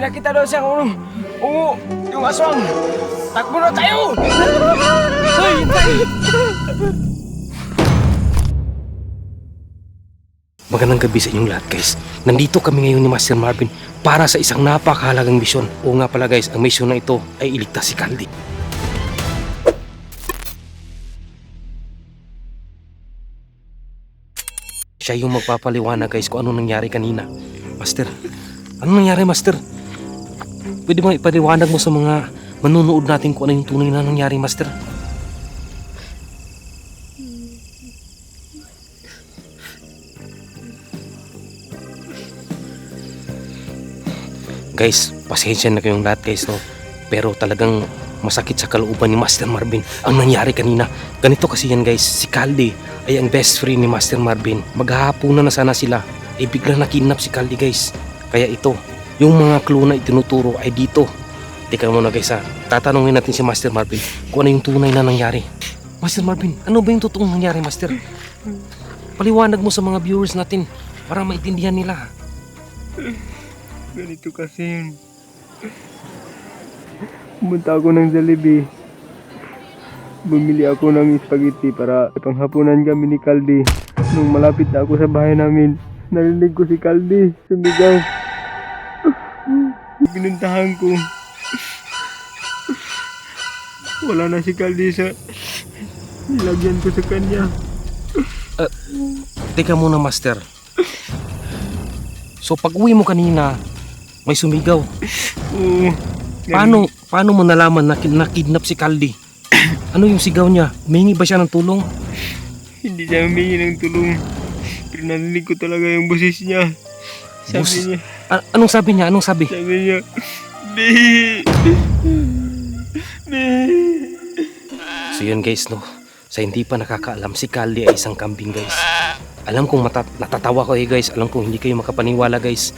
nakita daw siya kung oo, yung aswang. Takbo na tayo! Hoy, hintay! Magandang gabi sa inyong lahat guys. Nandito kami ngayon ni Master Marvin para sa isang napakahalagang misyon. Oo nga pala guys, ang misyon na ito ay iligtas si Caldi. Siya yung magpapaliwanag guys kung ano nangyari kanina. Master, ano nangyari Master? Pwede mo ipaliwanag mo sa mga manunood natin kung ano yung tunay na nangyari Master? Guys, pasensya na kayong lahat guys no. Pero talagang masakit sa kalooban ni Master Marvin ang nangyari kanina. Ganito kasi yan guys, si Caldi ay ang best friend ni Master Marvin. Maghahapunan na sana sila, ay biglang nakidnap si Caldi guys. Kaya ito, yung mga clue na itinuturo ay dito. Teka muna guys ha, tatanungin natin si Master Marvin kung ano yung tunay na nangyari. Master Marvin, ano ba yung totoong nangyari Master? Paliwanag mo sa mga viewers natin para maintindihan nila. Ganito kasi yun. Pumunta ako ng Jollibee. Bumili ako ng spaghetti para panghapunan kami ni Caldi. Nung malapit na ako sa bahay namin, narinig ko si Caldi sumigaw. Pinuntahan ko. Wala na si Caldi sa nilagyan ko sa kanya. Teka muna Master. So pag uwi mo kanina, may sumigaw. Oo. Paano mo nalaman na nakidnap si Caldi? Ano yung sigaw niya? Humingi ba siya ng tulong? Hindi siya humingi ng tulong. Pero narinig ko talaga yung boses niya. Sabi niya. Anong sabi niya? Anong sabi? Sabi niya. Bi. Bi. So yun guys no. Sa hindi pa nakakaalam, si Caldi ay isang kambing guys. Alam kong natatawa ko guys. Alam kong hindi kayo makapaniwala guys.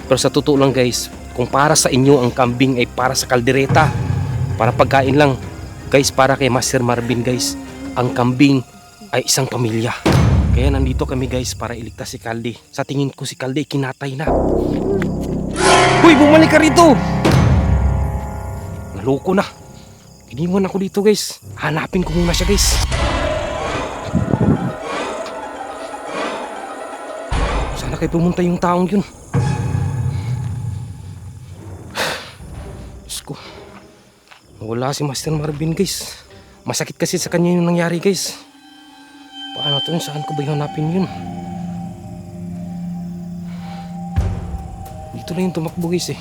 Pero sa totoo lang guys, kung para sa inyo ang kambing ay para sa kaldereta, para pagkain lang, guys, para kay Master Marvin guys, ang kambing ay isang pamilya. Kaya nandito kami guys para iligtas si Caldi. Sa tingin ko si Caldi kinatay na. Hoy, bumalik ka rito! Naloko na. Iniwan ako dito guys. Hanapin ko muna siya guys. Sana kayo pumunta yung taong yun. Diyos ko. Wala si Master Marvin guys. Masakit kasi sa kanya yung nangyari guys. Paano to? Saan ko ba hanapin yun? Dito lang yung tumakbo guys eh.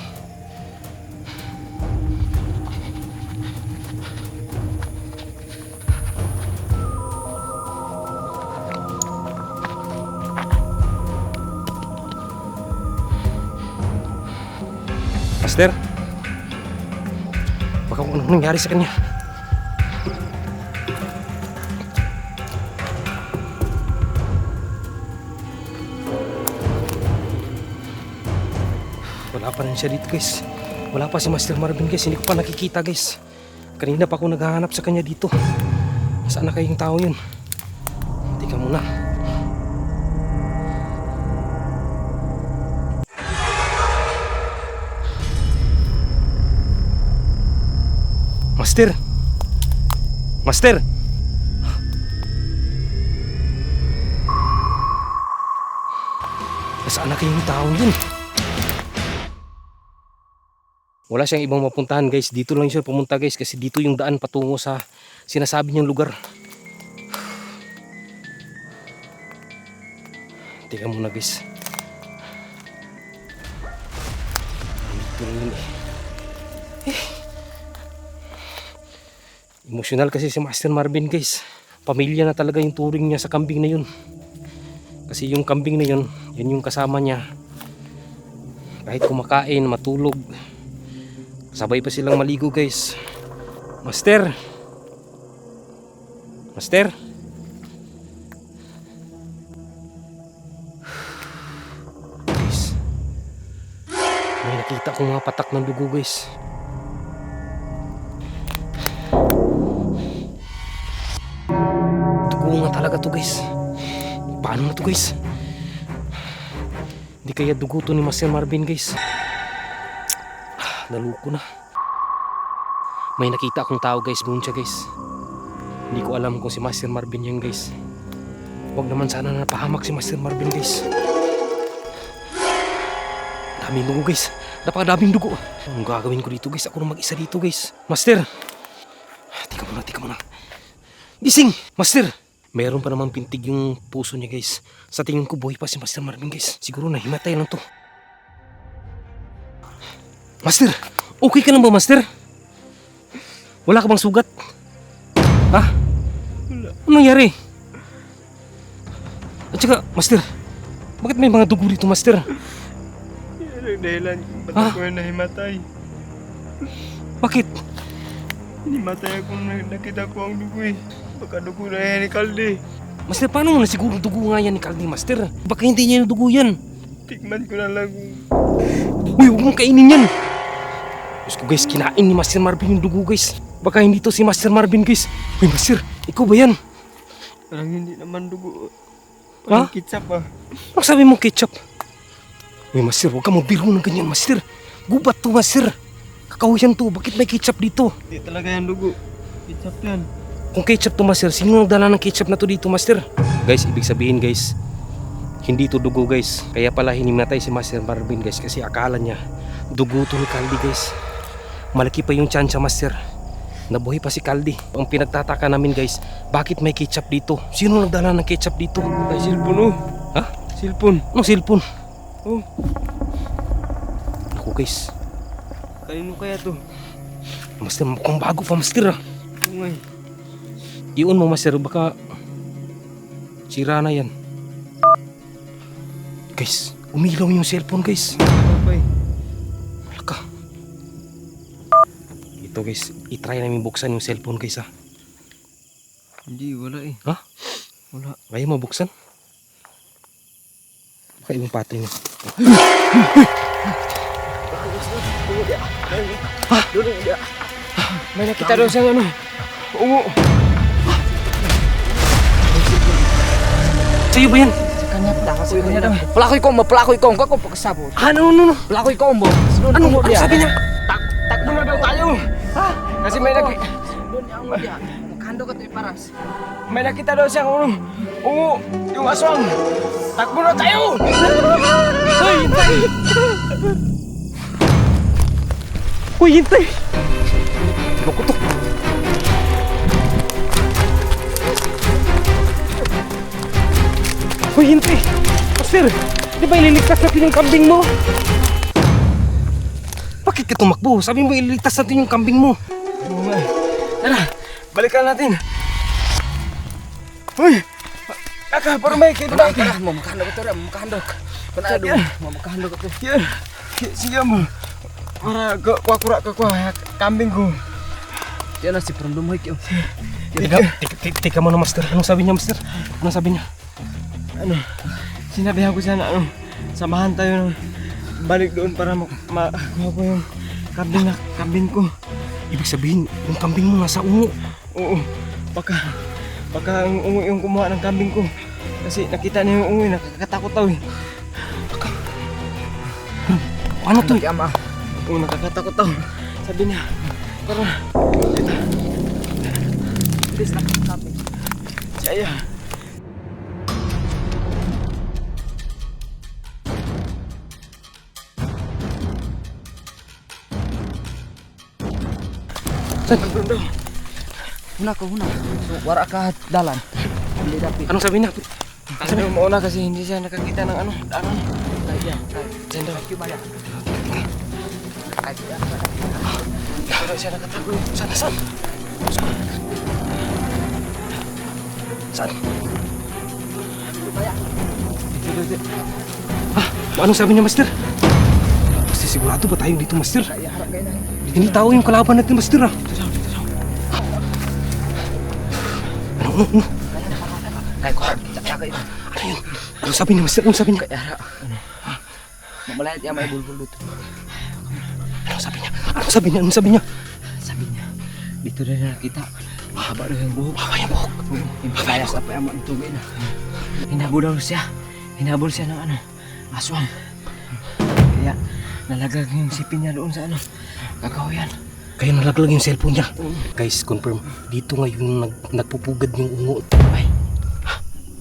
Master? Baka kung anong nangyari sa kanya. Wala pa rin siya dito guys. Wala pa si Master Marvin guys. Hindi ko pa nakikita guys. Kanina pa ako naghahanap sa kanya dito. Saan na kayong tao yun? Teka muna. Master! Master! Nasaan na kayong tao yun? Wala siyang ibang mapuntahan guys. Dito lang siya pumunta guys. Kasi dito yung daan patungo sa sinasabi niyang lugar. Teka muna guys. Dito lang yun eh. Emosyonal kasi si Master Marvin guys. Pamilya na talaga yung turing niya sa kambing na yun. Kasi yung kambing na yun, yan yung kasama niya. Kahit kumakain, matulog, sabay pa silang maligo guys. Master! Master! Guys, may nakita akong mga patak ng dugo guys. Dugo nga talaga to guys. Paano na to guys? Hindi kaya dugo to ni Master Marvin guys. Naluko na. May nakita akong tao guys, doon siya guys. Hindi ko alam kung si Master Marvin yan guys. Huwag naman sana napahamak si Master Marvin guys. Daming dugo guys. Napakadaming dugo. Anong gagawin ko dito guys? Ako na mag-isa dito guys. Master! Tika muna. Gising! Master! Meron pa naman pintig yung puso niya guys. Sa tingin ko buhay pa si Master Marvin guys. Siguro nahimatay lang to. Master! Okay ka lang ba Master? Wala ka bang sugat? Ha? Wala. Anong nangyari? At saka, Master, bakit may mga dugo dito, Master? Yan ang dahilan kung ba't Ah? ako nahimatay. Bakit? Hinimatay ako nung nakita ko ang dugo eh. Baka dugo na yan ni Kaldi. Master, paano mo na siguro dugo nga yan ni Caldi, Master? Baka hindi niya yung dugo yan. Tikman ko na lang kung... Uy, huwag mong kainin yan. Diyos ko guys, kinain ni Master Marvin yung dugo guys. Baka hindi to si Master Marvin guys. Uy, Master, ikaw ba yan? Parang hindi naman dugo. Ha? Parang kitsap ah. Ang sabi mo ketchup? Uy, Master, huwag ka magbiro ng ganyan, Master. Gubat to, Master. Kakahuyan to, bakit may ketchup dito? Hindi talaga yan dugo. Kitsap yan. Kung ketchup to, Master, sino nagdala ng ketchup na to dito, Master? Guys, ibig sabihin, guys, hindi to dugo, guys. Kaya pala hinimatay si Master Marvin, guys, kasi akala niya dugo to ni Caldi, guys. Malaki pa yung tsansya, Master. Nabuhay pa si Caldi. Ang pinagtataka namin, guys, bakit may ketchup dito? Sino nagdala ng ketchup dito? Ay, silpon oh. Ha? Silpon. Anong cellphone? Oh, Ako, guys. kanino kaya to? Master, mukhang bago pa, Master, ah. Oo nga eh. Iyon mo, Master, baka sira na yan. Guys, umilaw yung cellphone, guys. Ano pa eh? Malaka. Ito, guys, itry namin buksan yung cellphone, guys, ha. Hindi, wala eh. Ha? Wala. Kaya mo buksan? Baka ibang patay mo. Ha? May nakita daw siyang ano. Oo. Sa'yo ba yan? Sa kanya daw. Pelakoy ko, kako pagkasabot. Ano? Pelakoy ko mo. Ano sabi niya? Takbo na daw tayo. Ha? Kasi may nakita. Doon ang mo dia. Magkando ka to paras. May nakita daw siyang ano. Oo. Yung aswang. Takbo na tayo! Hoy, hintay! Hoy, hintay! Loko to. Hoy, hintay! Master, di ba ililigtas natin yung kambing mo? Bakit ka tumakbo? Sabi mo ililigtas natin yung kambing mo. Oo nga. Tara, balikan natin. Hoy! Kaka, parang may kita ba? Tara, mo makahando ka to, makahando. Panado, mo makahando ka to. Yan. Sige mo. Para kuha kambing ko. Yan na si Prondom hoy kyo. Tika mo na, Master. Anong sabi niya, Master? Anong sabi niya? Ano? Sinabihan ko siya na ano. Samahan tayo ng balik doon para makuha ko yung kambing ko. Ibig sabihin, yung kambing mo nasa ungo. Oo. Baka ang ungo yung kumuha ng kambing ko. Kasi nakita niya yung ungo, nakakatakot daw eh. Ano to? Ama. Oo, nakakatakot daw. Sabi niya, tara. Please na kami. Siya. Huna ko huna. So, wara ka dalan. Hindi dapat. Anong sabi niya? Sabi mo mauna kasi hindi siya nakakita ng ano. Daanan. Kaya. Diyan daw. Kaya. Kaya. Dito daw siya nakatago. Saan? Saan? Dito. Anong sabi niya, Master? Basta sigurado ba tayong dito, Master? Kaya harap kayo na. Hindi tao yung kalaban natin, Master, ah. Ano? Kaya ko harap. Kaya kayo. Ano yun? Ano sabi niya, Master? Anong sabi niya? Kaya harap. Mamalayat niya may bulbul dito. Anong sabi niya? Anong sabi niya? Sabi niya, dito na niya nakita. Mahaba daw yung buhok. Mahaba yung buhok. Hindi kaya sa pa ang tugay na. Hinabol daw siya. Hinabol siya ng ano, aswang. Kaya nalaglag yung sipin niya doon sa ano, kakawayan. Kaya nalaglag yung cellphone niya. Guys, confirm. Dito ngayon nagpupugad yung ungo. Ay,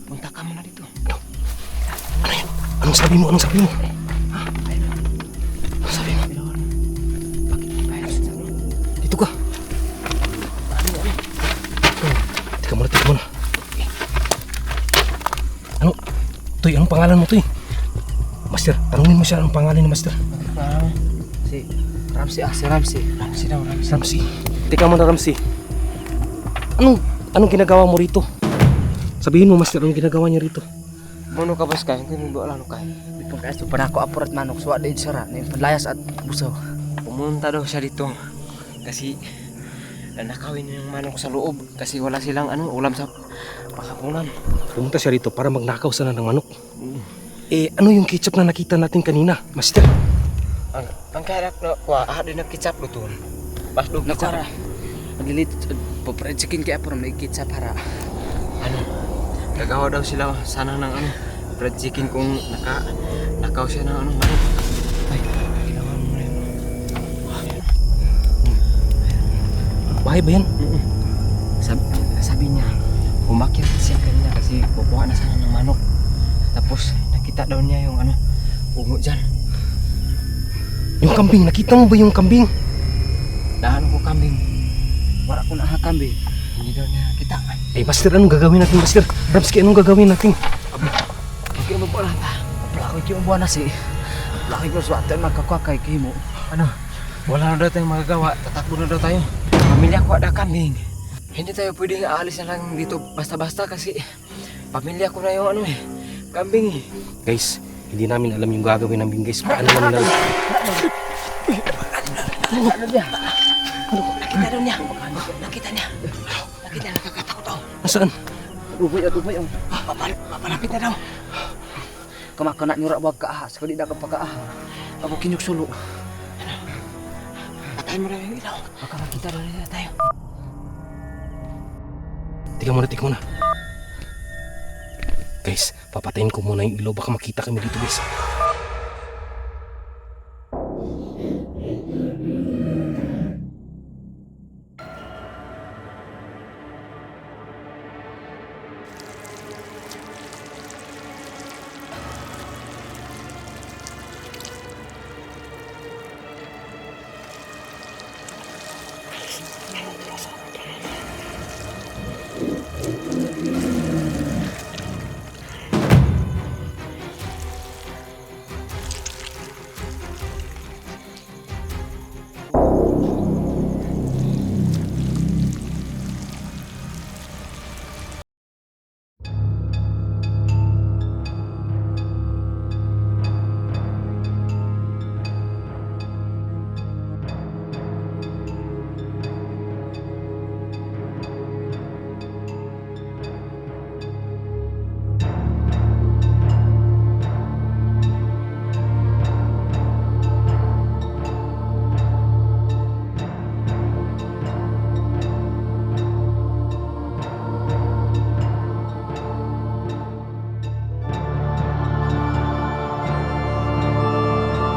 punta ka muna dito. Ano yun? Anong sabi mo? Anong sabi mo? Anong sabi mo? Dito ka. Teka muna, teka muna. Ano? Toy, anong pangalan mo, Toy? Master, tanungin mo siya anong pangalan ni Master. Si Ramsey, si Ramsey. Ramsey daw, Ramsey. Ramsey. Teka muna, Ramsey. Anong ginagawa mo rito? Sabihin mo, Master, anong ginagawa niya rito? Mono ka bas ka, hindi mo alam kay. Ipon ka ito, para ako apurat manok, suwa din sara, na yung panlayas at busaw. Pumunta daw siya dito kasi nanakawin yung manok sa loob kasi wala silang ano, ulam sa pakapunan. Pumunta siya rito para magnakaw sana ng manok. Ano yung ketchup na nakita natin kanina, Master? Ang karak na kuha, din na kitsap luton. Pas do Nakara, magilit, paparechikin kaya pero may kitsa para. ano, gagawa daw sila sana ng ano, fried chicken kung nakaw siya ng ano, manok. Ay, kailangan mo na yun. Bahay ba yan? Sabi niya, umakyat siya kanina kasi kukuha na sana ng manok. Tapos nakita daw niya yung ano, ungo dyan. Yung kambing, nakita mo ba yung kambing? Naano ko kambing, Wala ko na hakambi. hindi daw niya nakita. Master, anong gagawin natin, Master? Ramsky, anong gagawin natin? Okay mo po lang ta. Plakit yung buwan na si. Plakit mo suwa tayo magkakwakay kay mo. Ano, wala na daw tayong magagawa, tatakbo na daw tayo. Pamilya ko ada kambing. Hindi tayo pwedeng aalis na lang dito basta-basta kasi pamilya ko na yung ano kambing eh. Guys, hindi namin alam yung gagawin namin, guys. Paano namin alam? Ano dia? Nakita daw niya. Nakita niya. Nakita, nakakatakot daw. Nasaan? Dubay ang. Papalapit na daw. Kamakana nyura wag ka ahas, kadi da ka pagkaaha. Ako kinyog sulo. Patayin mo na yung ilaw. Baka makita na nila tayo. Tika muna. Guys, papatayin ko muna yung ilaw. Baka makita kami dito, guys.